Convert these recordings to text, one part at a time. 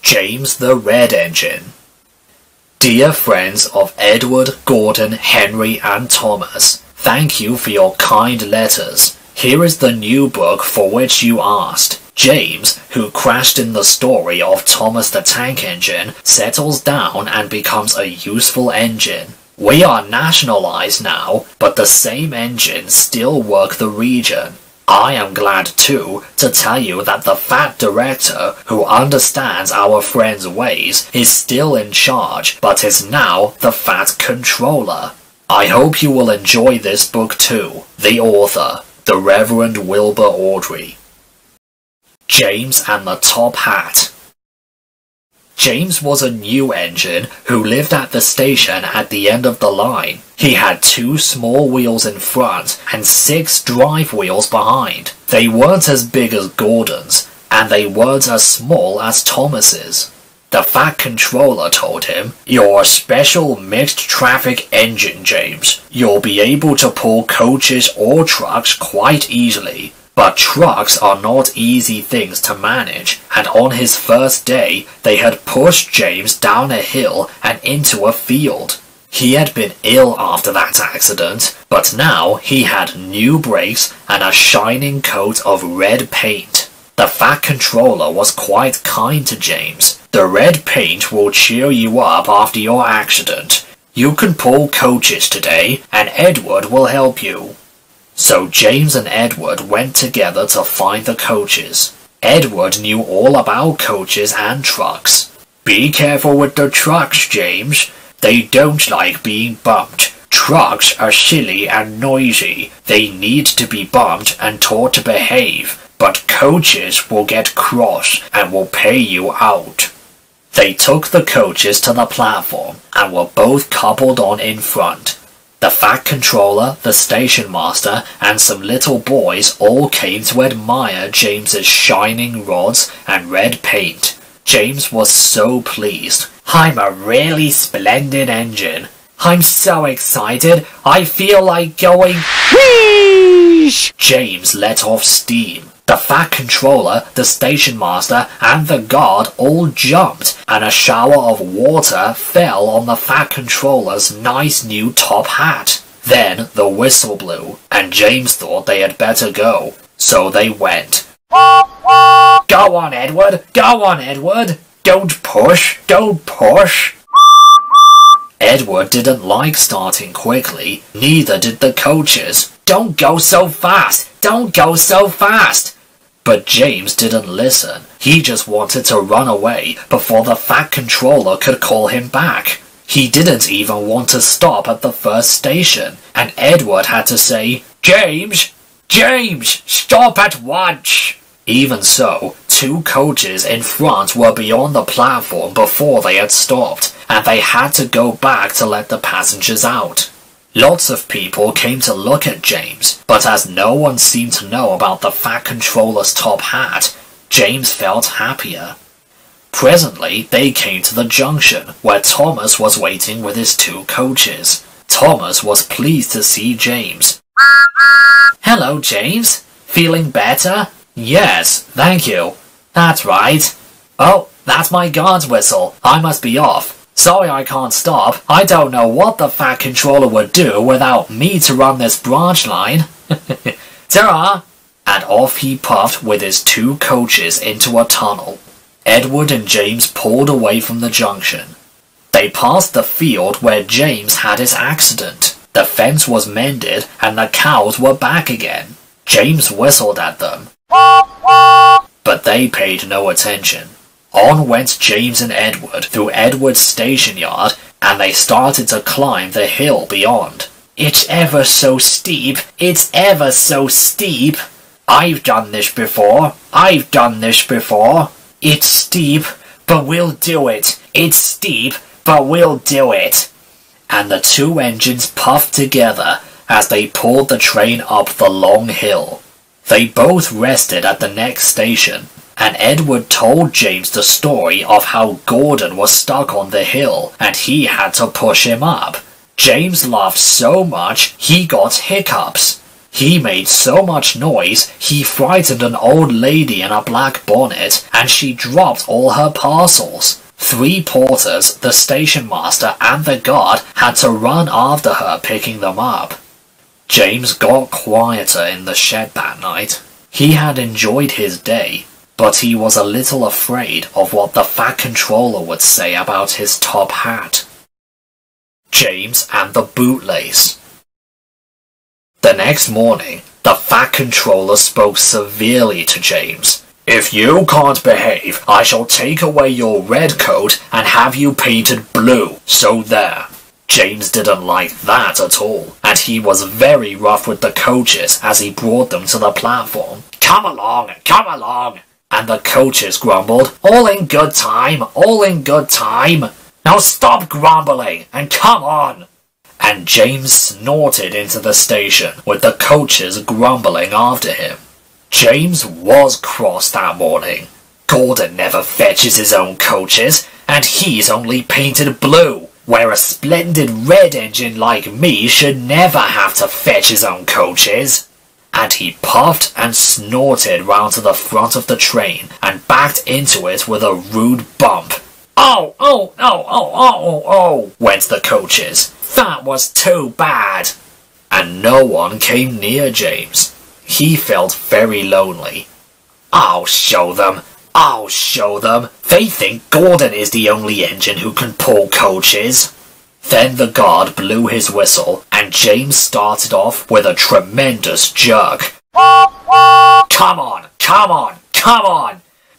James the Red Engine. Dear friends of Edward, Gordon, Henry and Thomas, thank you for your kind letters. Here is the new book for which you asked. James, who crashed in the story of Thomas the Tank Engine, settles down and becomes a useful engine. We are nationalized now, but the same engines still work the region. I am glad too to tell you that the fat director, who understands our friend's ways, is still in charge, but is now the fat controller. I hope you will enjoy this book too. The author, the Reverend Wilbur Awdry. James and the Top Hat. James was a new engine who lived at the station at the end of the line. He had 2 small wheels in front and 6 drive wheels behind. They weren't as big as Gordon's, and they weren't as small as Thomas's. The fat controller told him, "You're a special mixed traffic engine, James. You'll be able to pull coaches or trucks quite easily. But trucks are not easy things to manage, and on his first day they had pushed James down a hill and into a field. He had been ill after that accident, but now he had new brakes and a shining coat of red paint. The fat controller was quite kind to James. The red paint will cheer you up after your accident. You can pull coaches today, and Edward will help you." So James and Edward went together to find the coaches. Edward knew all about coaches and trucks. "Be careful with the trucks, James. They don't like being bumped. Trucks are silly and noisy. They need to be bumped and taught to behave. But coaches will get cross and will pay you out." They took the coaches to the platform and were both coupled on in front. The fat controller, the station master, and some little boys all came to admire James's shining rods and red paint. James was so pleased. "I'm a really splendid engine. I'm so excited, I feel like going whoosh!" James let off steam. The fat controller, the station master, and the guard all jumped, and a shower of water fell on the fat controller's nice new top hat. Then the whistle blew, and James thought they had better go, so they went. "Go on, Edward! Go on, Edward! Don't push! Don't push!" Edward didn't like starting quickly, neither did the coaches. "Don't go so fast! Don't go so fast!" But James didn't listen. He just wanted to run away before the fat controller could call him back. He didn't even want to stop at the first station, and Edward had to say, "James! James! Stop at once!" Even so, 2 coaches in front were beyond the platform before they had stopped, and they had to go back to let the passengers out. Lots of people came to look at James, but as no one seemed to know about the fat controller's top hat, James felt happier. Presently, they came to the junction, where Thomas was waiting with his 2 coaches. Thomas was pleased to see James. "Hello, James. Feeling better?" "Yes, thank you." "That's right." "Oh, that's my guard's whistle. I must be off. Sorry I can't stop. I don't know what the fat controller would do without me to run this branch line." "Ta-ra!" And off he puffed with his 2 coaches into a tunnel. Edward and James pulled away from the junction. They passed the field where James had his accident. The fence was mended and the cows were back again. James whistled at them, but they paid no attention. On went James and Edward through Edward's station yard, and they started to climb the hill beyond. "It's ever so steep, it's ever so steep." "I've done this before, I've done this before." "It's steep, but we'll do it. It's steep, but we'll do it." And the 2 engines puffed together as they pulled the train up the long hill. They both rested at the next station, and Edward told James the story of how Gordon was stuck on the hill and he had to push him up. James laughed so much he got hiccups. He made so much noise, he frightened an old lady in a black bonnet, and she dropped all her parcels. 3 porters, the station master, and the guard had to run after her picking them up. James got quieter in the shed that night. He had enjoyed his day, but he was a little afraid of what the Fat Controller would say about his top hat. James and the bootlace. The next morning, the Fat Controller spoke severely to James. "If you can't behave, I shall take away your red coat and have you painted blue, so there." James didn't like that at all, and he was very rough with the coaches as he brought them to the platform. Come along, and the coaches grumbled, "All in good time, all in good time. Now stop grumbling and come on." And James snorted into the station with the coaches grumbling after him. James was cross that morning. Gordon never fetches his own coaches, and he's only painted blue, where a splendid red engine like me should never have to fetch his own coaches. And he puffed and snorted round to the front of the train and backed into it with a rude bump. "Oh, oh, oh, oh, oh, oh," went the coaches. "That was too bad." And no one came near James. He felt very lonely. I'll show them. They think Gordon is the only engine who can pull coaches." Then the guard blew his whistle, and James started off with a tremendous jerk. Come on!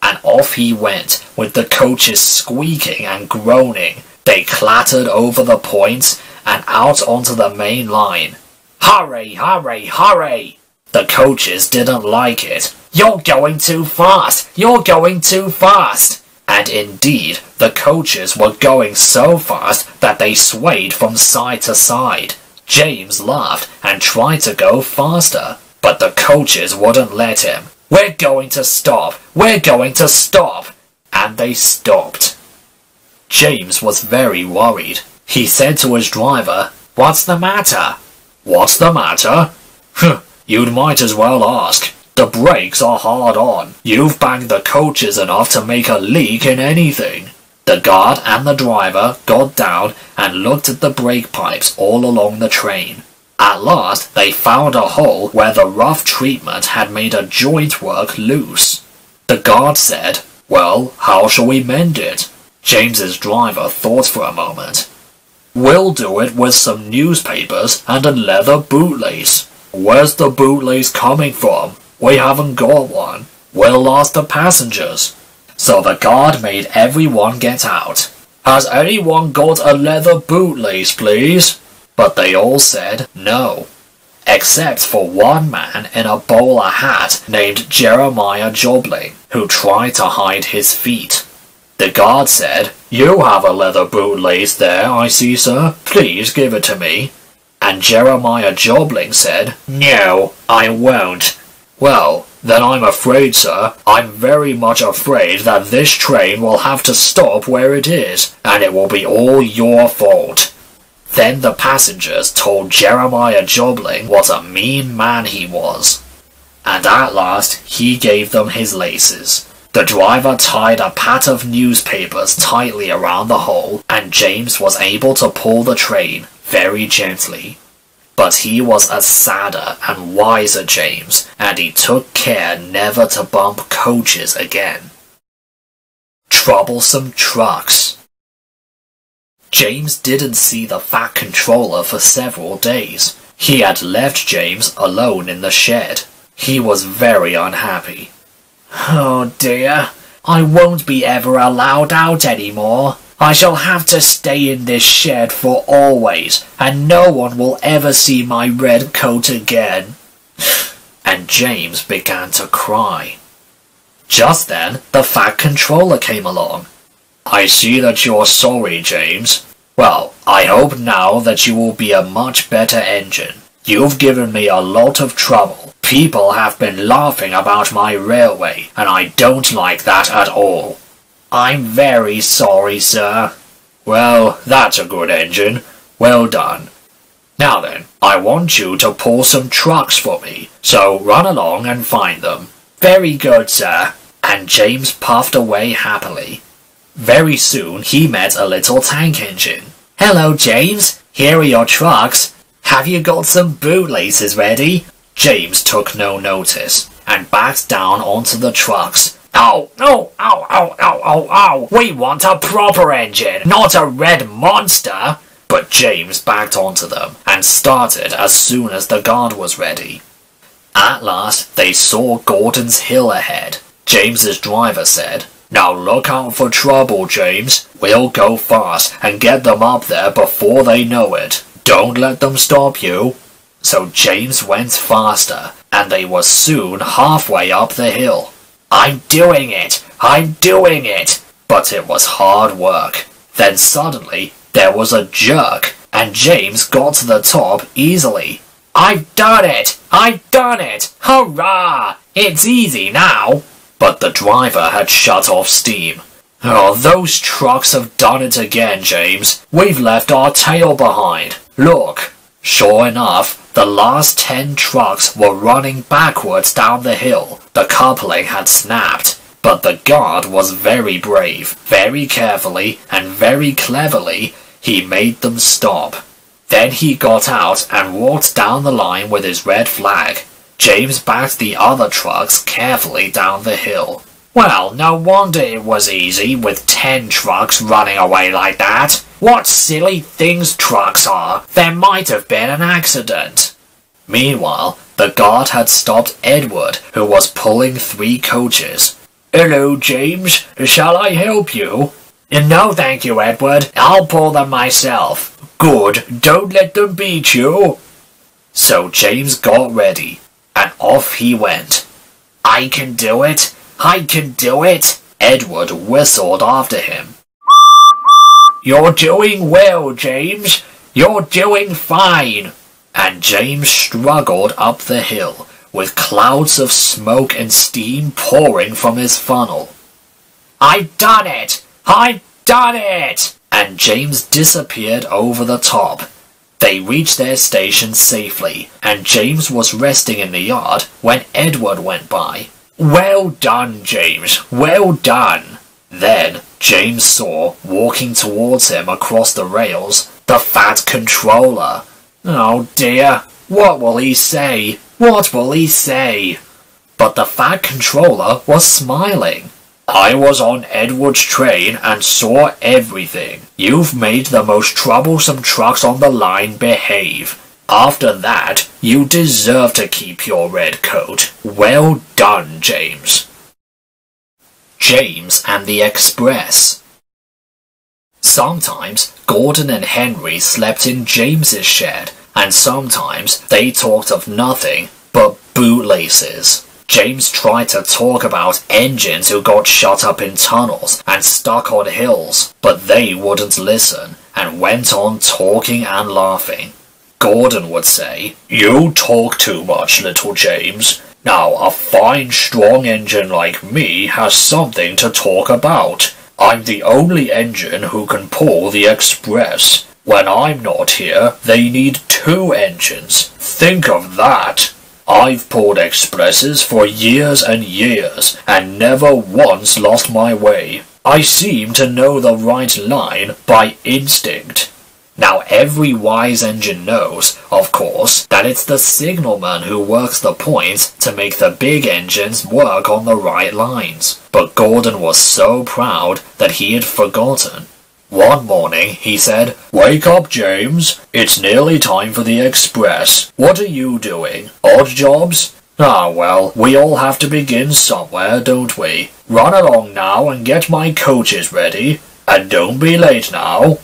And off he went, with the coaches squeaking and groaning. They clattered over the points and out onto the main line. "Hurry, hurry, hurry!" The coaches didn't like it. "You're going too fast! You're going too fast!" And indeed, the coaches were going so fast that they swayed from side to side. James laughed and tried to go faster, but the coaches wouldn't let him. "We're going to stop! We're going to stop!" And they stopped. James was very worried. He said to his driver, "What's the matter?" "What's the matter? You might as well ask. The brakes are hard on. You've banged the coaches enough to make a leak in anything." The guard and the driver got down and looked at the brake pipes all along the train. At last they found a hole where the rough treatment had made a joint work loose. The guard said, "Well, how shall we mend it?" James's driver thought for a moment. "We'll do it with some newspapers and a leather bootlace." "Where's the bootlace coming from? We haven't got one. We'll ask the passengers." So the guard made everyone get out. "Has anyone got a leather bootlace, please?" But they all said no, except for one man in a bowler hat named Jeremiah Jobling, who tried to hide his feet. The guard said, "You have a leather bootlace there, I see, sir. Please give it to me." And Jeremiah Jobling said, "No, I won't." "Well, then I'm afraid, sir, I'm very much afraid that this train will have to stop where it is, and it will be all your fault." Then the passengers told Jeremiah Jobling what a mean man he was. And at last he gave them his laces. The driver tied a pat of newspapers tightly around the hole, and James was able to pull the train very gently. But he was a sadder and wiser James, and he took care never to bump coaches again. Troublesome trucks. James didn't see the Fat Controller for several days. He had left James alone in the shed. He was very unhappy. "Oh dear, I won't be ever allowed out anymore. I shall have to stay in this shed for always, and no one will ever see my red coat again." And James began to cry. Just then, the Fat Controller came along. "I see that you're sorry, James. Well, I hope now that you will be a much better engine. You've given me a lot of trouble. People have been laughing about my railway, and I don't like that at all." "I'm very sorry, sir." "Well, that's a good engine. Well done." Now then, I want you to pull some trucks for me, so run along and find them." "Very good, sir." And James puffed away happily. Very soon he met a little tank engine. "Hello, James. Here are your trucks. Have you got some bootlaces ready?" James took no notice and backed down onto the trucks. "Oh, no, ow, ow, ow, ow, ow. We want a proper engine, not a red monster." But James backed onto them and started as soon as the guard was ready. At last they saw Gordon's hill ahead. James's driver said, "Now look out for trouble, James. We'll go fast and get them up there before they know it. Don't let them stop you." So James went faster, and they were soon halfway up the hill. "I'm doing it! I'm doing it!" But it was hard work. Then suddenly there was a jerk, and James got to the top easily. "I've done it! I've done it! Hurrah! It's easy now!" But the driver had shut off steam. "Oh, those trucks have done it again, James. We've left our tail behind. Look." Sure enough, the last 10 trucks were running backwards down the hill. The coupling had snapped. But the guard was very brave. Very carefully and very cleverly, he made them stop. Then he got out and walked down the line with his red flag. James backed the other trucks carefully down the hill. "Well, no wonder it was easy with 10 trucks running away like that. What silly things trucks are. There might have been an accident." Meanwhile, the guard had stopped Edward, who was pulling 3 coaches. "Hello, James. Shall I help you?" "No, thank you, Edward. I'll pull them myself." "Good. Don't let them beat you." So James got ready, and off he went. "I can do it. I can do it." Edward whistled after him. "You're doing well, James. You're doing fine." And James struggled up the hill, with clouds of smoke and steam pouring from his funnel. "I've done it! I've done it!" And James disappeared over the top. They reached their station safely, and James was resting in the yard when Edward went by. "Well done, James, well done." Then James saw, walking towards him across the rails, the fat controller. Oh dear, what will he say? What will he say? But the fat controller was smiling. "I was on Edward's train and saw everything. You've made the most troublesome trucks on the line behave. After that, you deserve to keep your red coat. Well done, James." James and the Express. Sometimes Gordon and Henry slept in James's shed, and sometimes they talked of nothing but bootlaces. James tried to talk about engines who got shut up in tunnels and stuck on hills, but they wouldn't listen and went on talking and laughing. Gordon would say, "You talk too much, little James. Now a fine strong engine like me has something to talk about. I'm the only engine who can pull the Express. When I'm not here, they need 2 engines. Think of that. I've pulled Expresses for years and years, and never once lost my way. I seem to know the right line by instinct." Now every wise engine knows, of course, that it's the signalman who works the points to make the big engines work on the right lines. But Gordon was so proud that he had forgotten. One morning he said, "Wake up, James. It's nearly time for the Express. What are you doing? Odd jobs? Ah, well, we all have to begin somewhere, don't we? Run along now and get my coaches ready. And don't be late now."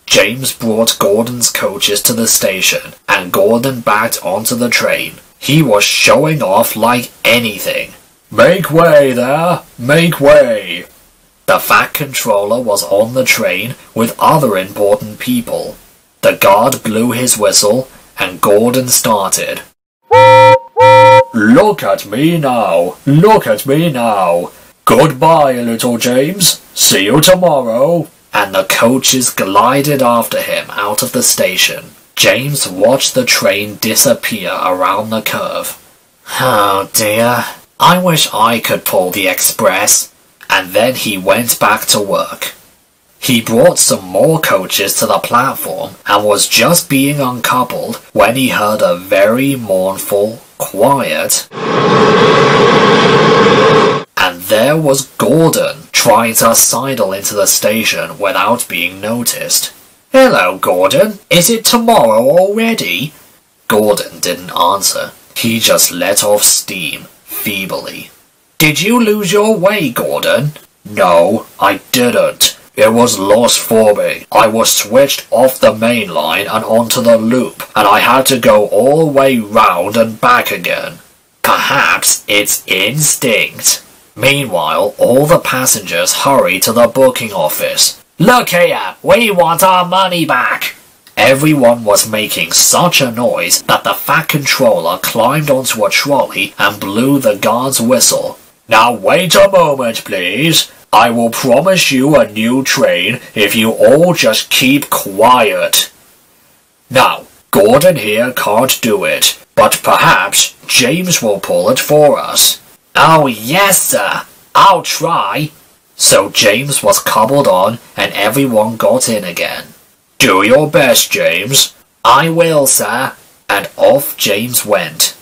James brought Gordon's coaches to the station, and Gordon backed onto the train. He was showing off like anything. "Make way there! Make way!" The fat controller was on the train with other important people. The guard blew his whistle, and Gordon started. "Look at me now! Look at me now! Goodbye, little James. See you tomorrow." And the coaches glided after him out of the station. James watched the train disappear around the curve. Oh dear, I wish I could pull the express. And then he went back to work. He brought some more coaches to the platform and was just being uncoupled when he heard a very mournful, quiet, and there was Gordon trying to sidle into the station without being noticed. Hello, Gordon. Is it tomorrow already? Gordon didn't answer. He just let off steam, feebly. Did you lose your way, Gordon? No, I didn't. It was lost for me. I was switched off the main line and onto the loop, and I had to go all the way round and back again. Perhaps it's instinct. Meanwhile, all the passengers hurried to the booking office. Look here, we want our money back! Everyone was making such a noise that the Fat Controller climbed onto a trolley and blew the guard's whistle. Now wait a moment, please. I will promise you a new train if you all just keep quiet. Now, Gordon here can't do it, but perhaps James will pull it for us. Oh yes, sir. I'll try. So James was coupled on and everyone got in again. Do your best, James. I will, sir. And off James went.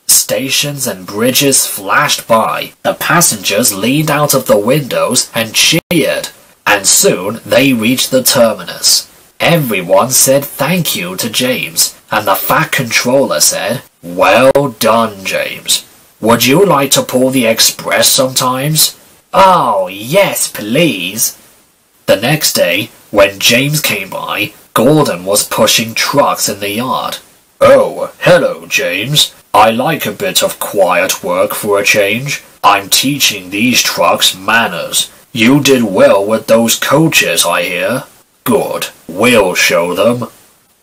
Stations and bridges flashed by. The passengers leaned out of the windows and cheered. And soon they reached the terminus. Everyone said thank you to James, and the Fat Controller said, Well done, James. Would you like to pull the express sometimes? Oh, yes, please. The next day, when James came by, Gordon was pushing trucks in the yard. Oh, hello, James. I like a bit of quiet work for a change. I'm teaching these trucks manners. You did well with those coaches, I hear. Good. We'll show them.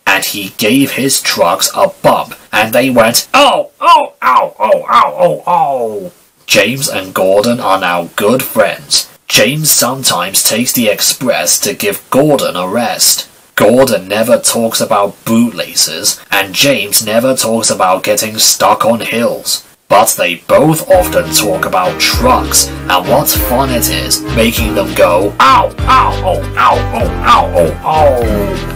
And he gave his trucks a bump, and they went, Oh, oh, ow, oh, ow, oh, oh. James and Gordon are now good friends. James sometimes takes the express to give Gordon a rest. Gordon never talks about bootlaces, and James never talks about getting stuck on hills. But they both often talk about trucks and what fun it is making them go, Ow, ow, oh, ow, oh, ow, oh, oh.